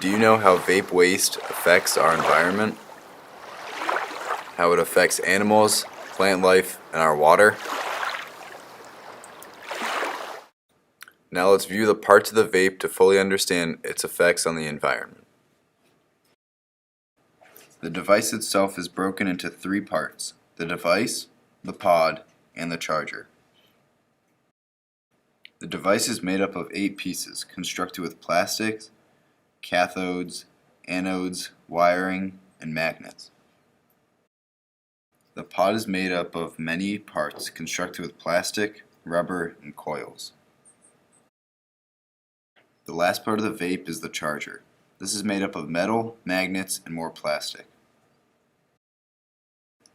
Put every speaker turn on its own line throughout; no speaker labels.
Do you know how vape waste affects our environment? How it affects animals, plant life, and our water? Now let's view the parts of the vape to fully understand its effects on the environment. The device itself is broken into three parts: the device, the pod, and the charger. The device is made up of 8 pieces, constructed with plastics, cathodes, anodes, wiring, and magnets. The pod is made up of many parts constructed with plastic, rubber, and coils. The last part of the vape is the charger. This is made up of metal, magnets, and more plastic.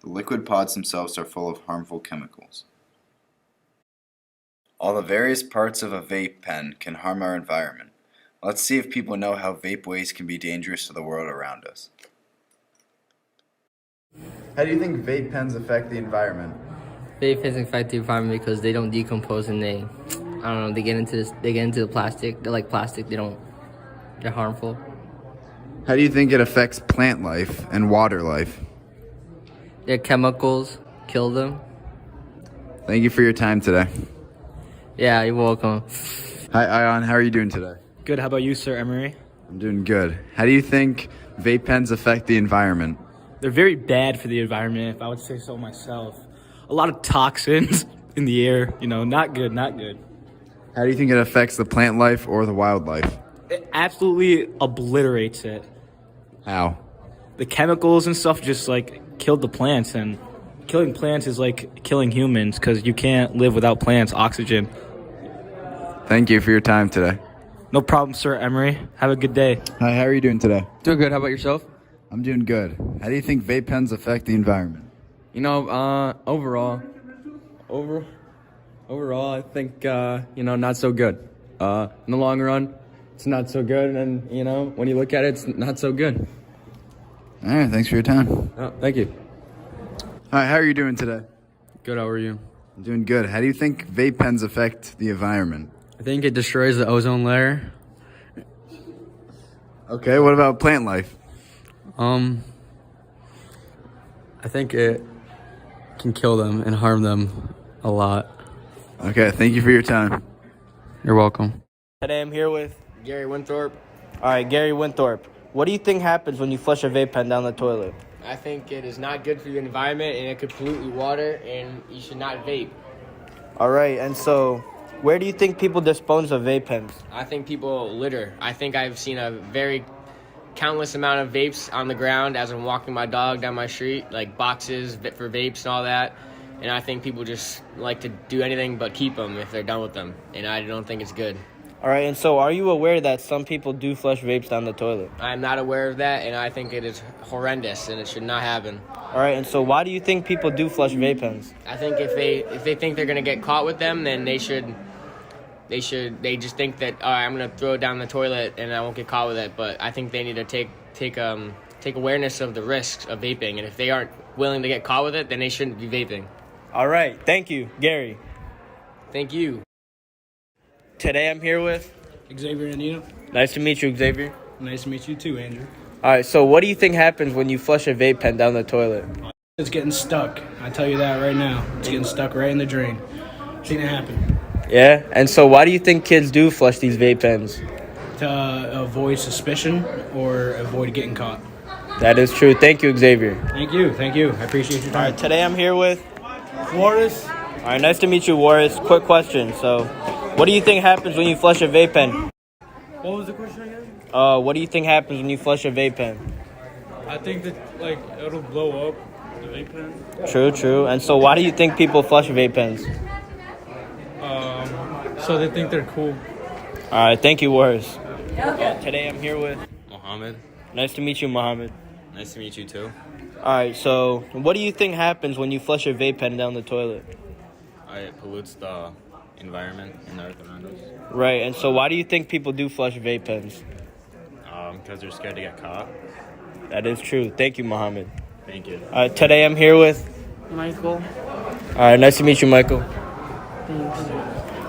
The liquid pods themselves are full of harmful chemicals. All the various parts of a vape pen can harm our environment. Let's see if people know how vape waste can be dangerous to the world around us. How do you think vape pens affect the environment?
Vape pens affect the environment because they don't decompose and they get into the plastic. They're like plastic. They're harmful.
How do you think it affects plant life and water life?
Their chemicals kill them.
Thank you for your time today.
Yeah, you're welcome.
Hi, Ion. How are you doing today?
Good. How about you, Sir Emery?
I'm doing good. How do you think vape pens affect the environment?
They're very bad for the environment, if I would say so myself. A lot of toxins in the air. Not good, not good.
How do you think it affects the plant life or the wildlife?
It absolutely obliterates it.
How?
The chemicals and stuff just killed the plants, and killing plants is like killing humans because you can't live without plants, oxygen.
Thank you for your time today.
No problem, Sir Emery. Have a good day.
Hi, how are you doing today?
Doing good. How about yourself?
I'm doing good. How do you think vape pens affect the environment?
Overall, I think, not so good. In the long run, it's not so good. And, when you look at it, it's not so good.
All right, thanks for your time.
Oh, thank you.
Hi, how are you doing today?
Good. How are you?
I'm doing good. How do you think vape pens affect the environment?
I think it destroys the ozone layer.
Okay, what about plant life?
I think it can kill them and harm them a lot.
Okay, thank you for your time.
You're welcome.
Today I'm here with
Gary Winthorpe.
All right, Gary Winthorpe. What do you think happens when you flush a vape pen down the toilet?
I think it is not good for the environment and it could pollute your water and you should not vape.
All right, and so where do you think people dispose of vape pens?
I think people litter. I think I've seen a very countless amount of vapes on the ground as I'm walking my dog down my street, like boxes for vapes and all that. And I think people just like to do anything but keep them if they're done with them. And I don't think it's good.
All right, and so are you aware that some people do flush vapes down the toilet?
I'm not aware of that, and I think it is horrendous, and it should not happen.
All right, and so why do you think people do flush vape pens?
I think if they think they're gonna get caught with them, then they just think that, all right, I'm gonna throw it down the toilet and I won't get caught with it. But I think they need to take awareness of the risks of vaping, and if they aren't willing to get caught with it, then they shouldn't be vaping.
All right, thank you, Gary.
Thank you.
Today I'm here with
Xavier and Nina.
Nice to meet you, Xavier.
Nice to meet you too, Andrew.
All right, so what do you think happens when you flush a vape pen down the toilet?
It's getting stuck. I tell you that right now. It's getting stuck right in the drain. Seen it happen.
Yeah, and so why do you think kids do flush these vape pens?
To avoid suspicion or avoid getting caught.
That is true. Thank you, Xavier.
Thank you. I appreciate your
All
time.
right, today I'm here with
Flores.
All right, nice to meet you, Warris. Quick question. So, what do you think happens when you flush a vape pen?
What was the question again?
What do you think happens when you flush a vape pen?
I think that it'll blow up the vape pen.
True. And so, why do you think people flush vape pens?
So they think they're cool.
All right, thank you, Warris. Today I'm here with
Mohammed.
Nice to meet you, Mohammed.
Nice to meet you too.
All right, so what do you think happens when you flush a vape pen down the toilet?
It pollutes the environment and the earth around us.
Right, and so why do you think people do flush vape pens?
Because they're scared to get caught.
That is true. Thank you, Mohammed.
Thank you.
Today I'm here with
Michael.
All right, nice to meet you, Michael.
Thanks.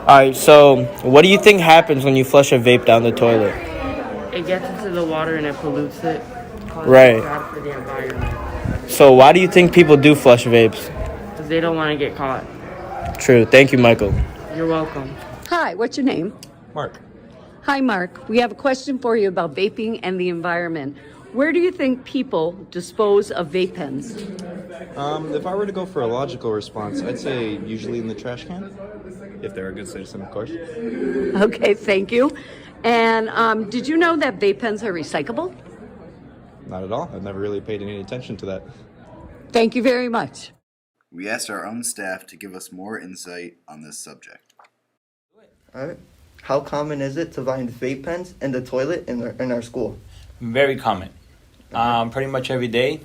All right, so what do you think happens when you flush a vape down the toilet?
it gets into the water and it pollutes it. Causes
Right.
it bad for the environment.
So why do you think people do flush vapes?
Because they don't want to get caught.
True. Thank you, Michael.
You're welcome.
Hi, what's your name?
Mark.
Hi, Mark. We have a question for you about vaping and the environment. Where do you think people dispose of vape pens?
If I were to go for a logical response, I'd say usually in the trash can. If they're a good citizen, of course.
Okay, thank you. And did you know that vape pens are recyclable?
Not at all. I've never really paid any attention to that.
Thank you very much.
We asked our own staff to give us more insight on this subject.
All right. How common is it to find vape pens in the toilet in our school?
Very common. Pretty much every day,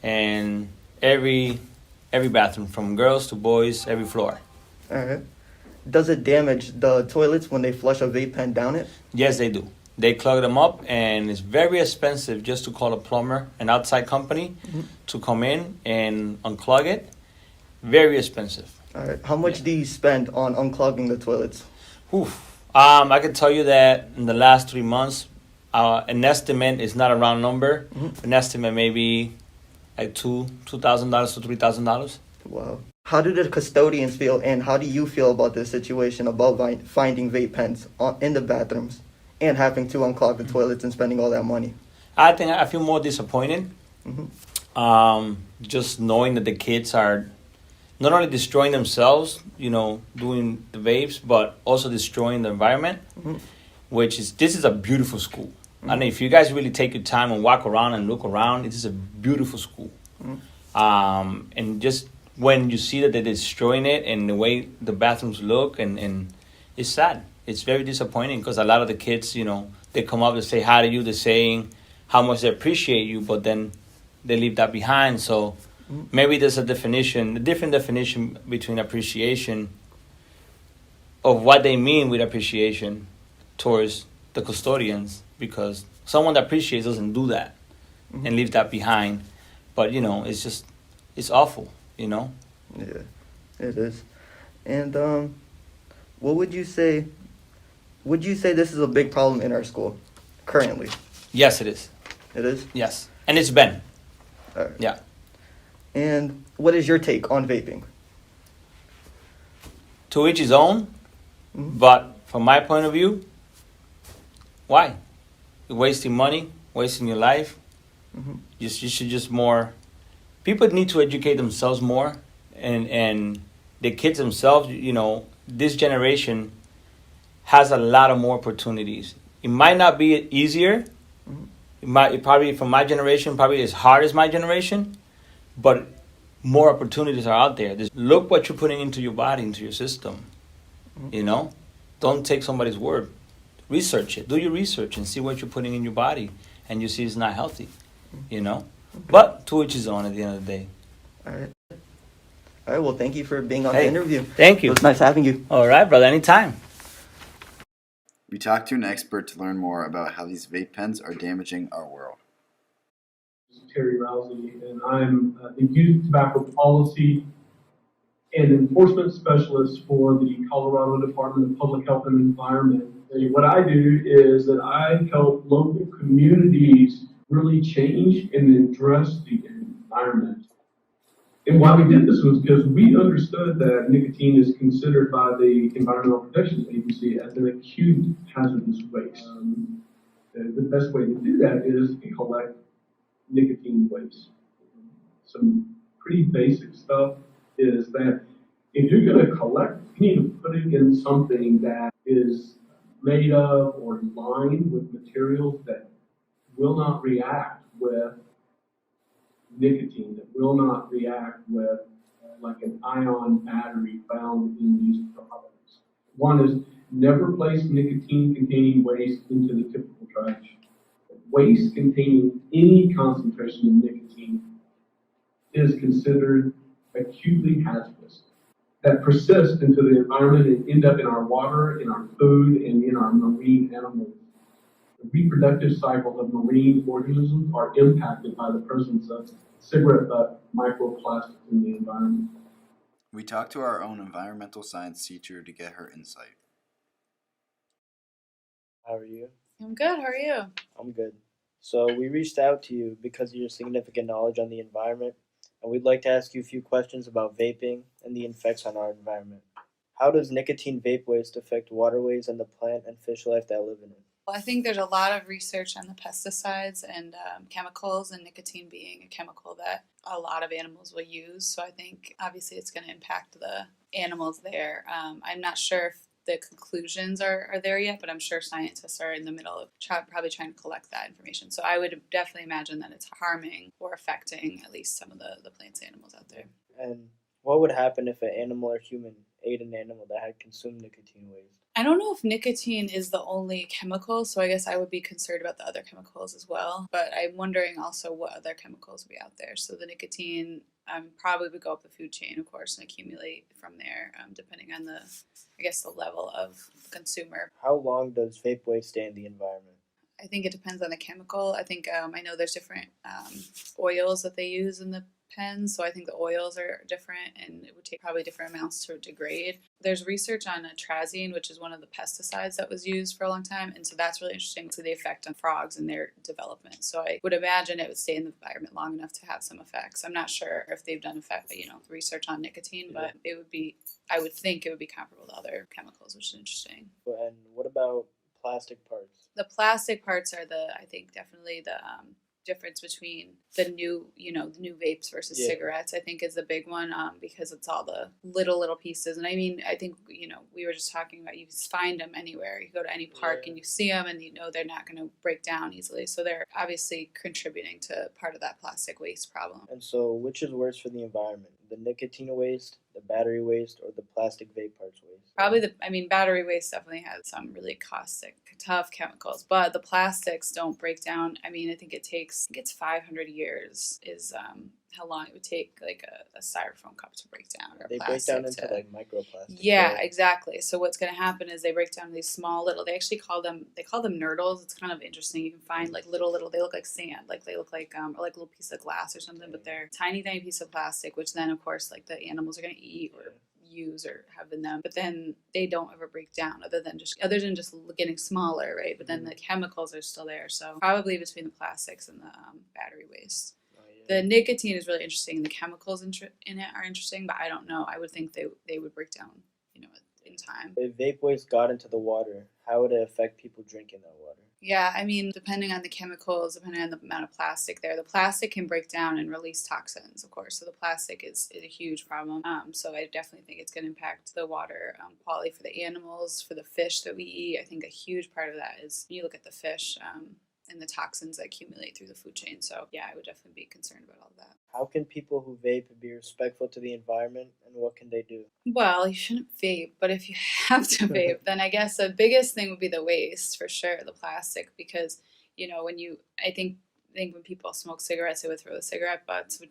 and every bathroom, from girls to boys, every floor.
All right. Does it damage the toilets when they flush a vape pen down it?
Yes, they do. They clog them up, and it's very expensive just to call a plumber, an outside company, to come in and unclog it. Very expensive.
All right. How much do you spend on unclogging the toilets?
Oof. I can tell you that in the last 3 months, an estimate is not a round number. An estimate maybe like $2,000 to $3,000.
Wow. How do the custodians feel, and how do you feel about this situation about finding vape pens in the bathrooms and having to unclog the toilets and spending all that money?
I think I feel more disappointed. Just knowing that the kids are not only destroying themselves, doing the vapes, but also destroying the environment. This is a beautiful school. I don't know if you guys really take your time and walk around and look around. It is a beautiful school. And just when you see that they're destroying it and the way the bathrooms look, and it's sad. It's very disappointing because a lot of the kids, they come up and say hi to you. They're saying how much they appreciate you, but then they leave that behind. So maybe there's a different definition between appreciation of what they mean with appreciation towards the custodians, because someone that appreciates doesn't do that and leave that behind. But, it's awful,
Yeah, it is. And what would you say? Would you say this is a big problem in our school currently?
Yes, it is.
It is?
Yes. And it's been.
All right.
Yeah.
And what is your take on vaping?
To each his own, but from my point of view, why? You're wasting money, wasting your life. You should just more. People need to educate themselves more, and the kids themselves. This generation has a lot of more opportunities. It might not be easier. It probably from my generation probably as hard as my generation, but more opportunities are out there. Just look what you're putting into your body, into your system. Don't take somebody's word. Research it. Do your research and see what you're putting in your body, and you see it's not healthy. But to each his own at the end of the day.
All right. All right. Well, thank you for being on the interview.
Thank you.
It was nice having you.
All right, brother. Anytime.
We talked to an expert to learn more about how these vape pens are damaging our world.
Terry Rousey, and I'm the Youth Tobacco Policy and Enforcement Specialist for the Colorado Department of Public Health and Environment. And what I do is that I help local communities really change and address the environment. And why we did this was because we understood that nicotine is considered by the Environmental Protection Agency as an acute hazardous waste. The best way to do that is to collect nicotine waste. Some pretty basic stuff is that if you're going to collect, you need to put it in something that is made of or lined with materials that will not react with nicotine, that will not react with like an ion battery found in these products. One is never place nicotine-containing waste into the typical trash. Waste containing any concentration of nicotine is considered acutely hazardous. That persist into the environment and end up in our water, in our food, and in our marine animals. The reproductive cycles of marine organisms are impacted by the presence of cigarette butt microplastics in the environment.
We talked to our own environmental science teacher to get her insight.
How are you? I'm good. How are you?
I'm good. So we reached out to you because of your significant knowledge on the environment, and we'd like to ask you a few questions about vaping and the effects on our environment. How does nicotine vape waste affect waterways and the plant and fish life that live in it?
Well, I think there's a lot of research on the pesticides and chemicals, and nicotine being a chemical that a lot of animals will use. So I think obviously it's going to impact the animals there. I'm not sure if the conclusions are there yet, but I'm sure scientists are in the middle of probably trying to collect that information. So I would definitely imagine that it's harming or affecting at least some of the plants and animals out there.
And what would happen if an animal or human ate an animal that had consumed nicotine waste?
I don't know if nicotine is the only chemical, so I guess I would be concerned about the other chemicals as well. But I'm wondering also what other chemicals would be out there. So the nicotine probably would go up the food chain, of course, and accumulate from there, depending on the level of consumer.
How long does vape waste stay in the environment?
I think it depends on the chemical. I think I know there's different oils that they use in the pens, so I think the oils are different, and it would take probably different amounts to degrade. There's research on atrazine, which is one of the pesticides that was used for a long time, and so that's really interesting to the effect on frogs and their development. So I would imagine it would stay in the environment long enough to have some effects. I'm not sure if they've done research on nicotine, but it would be. I would think it would be comparable to other chemicals, which is interesting.
And what about plastic parts?
The plastic parts are I think definitely the difference between the new vapes versus cigarettes, I think, is the big one, because it's all the little pieces. And I mean, I think, we were just talking about, you find them anywhere. You go to any park and you see them, and they're not going to break down easily. So they're obviously contributing to part of that plastic waste problem.
And so which is worse for the environment? The nicotine waste, the battery waste, or the plastic vape parts waste?
Probably battery waste definitely has some really caustic, tough chemicals, but the plastics don't break down. I mean, I think it's 500 years is how long it would take like a styrofoam cup to break down. Or
they break down into like microplastics.
Yeah, right? Exactly. So what's going to happen is they break down these small little. They actually call them nurdles. It's kind of interesting. You can find like little. They look like sand. Like they look like or like a little piece of glass or something. But they're tiny piece of plastic, which then of course like the animals are going to eat or use or have in them. But then they don't ever break down, other than just getting smaller, right? But then the chemicals are still there. So probably between the plastics and the battery waste. The nicotine is really interesting. The chemicals in it are interesting, but I don't know. I would think they would break down, in time.
If vape waste got into the water, how would it affect people drinking that water?
Yeah, I mean, depending on the chemicals, depending on the amount of plastic there, the plastic can break down and release toxins, of course. So the plastic is a huge problem. So I definitely think it's going to impact the water quality for the animals, for the fish that we eat. I think a huge part of that is when you look at the fish, and the toxins that accumulate through the food chain. So yeah, I would definitely be concerned about all of that.
How can people who vape be respectful to the environment, and what can they do?
Well, you shouldn't vape, but if you have to vape, then I guess the biggest thing would be the waste, for sure, the plastic, because I think when people smoke cigarettes, they would throw the cigarette butts,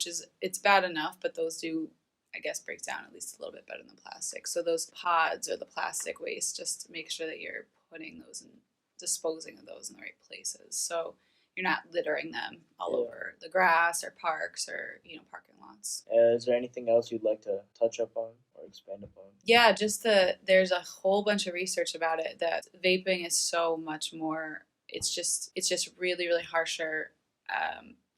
it's bad enough, but those do, I guess, break down at least a little bit better than plastic. So those pods or the plastic waste, just make sure that you're putting those in, disposing of those in the right places. So you're not littering them all over the grass or parks or, parking lots.
Is there anything else you'd like to touch up on or expand upon?
Yeah, there's a whole bunch of research about it that vaping is so much more, it's just really, really harsher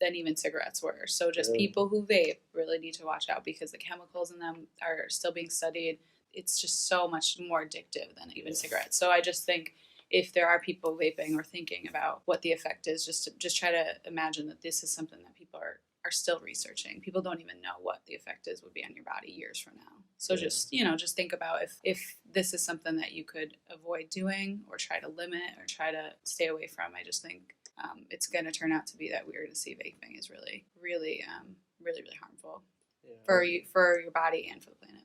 than even cigarettes were. So just people who vape really need to watch out, because the chemicals in them are still being studied. It's just so much more addictive than even cigarettes. So I just think, if there are people vaping or thinking about what the effect is, just try to imagine that this is something that people are still researching. People don't even know what the effect would be on your body years from now. So just think about if this is something that you could avoid doing or try to limit or try to stay away from. I just think it's going to turn out to be that we're going to see vaping is really, really, really, really harmful for your body and for the planet.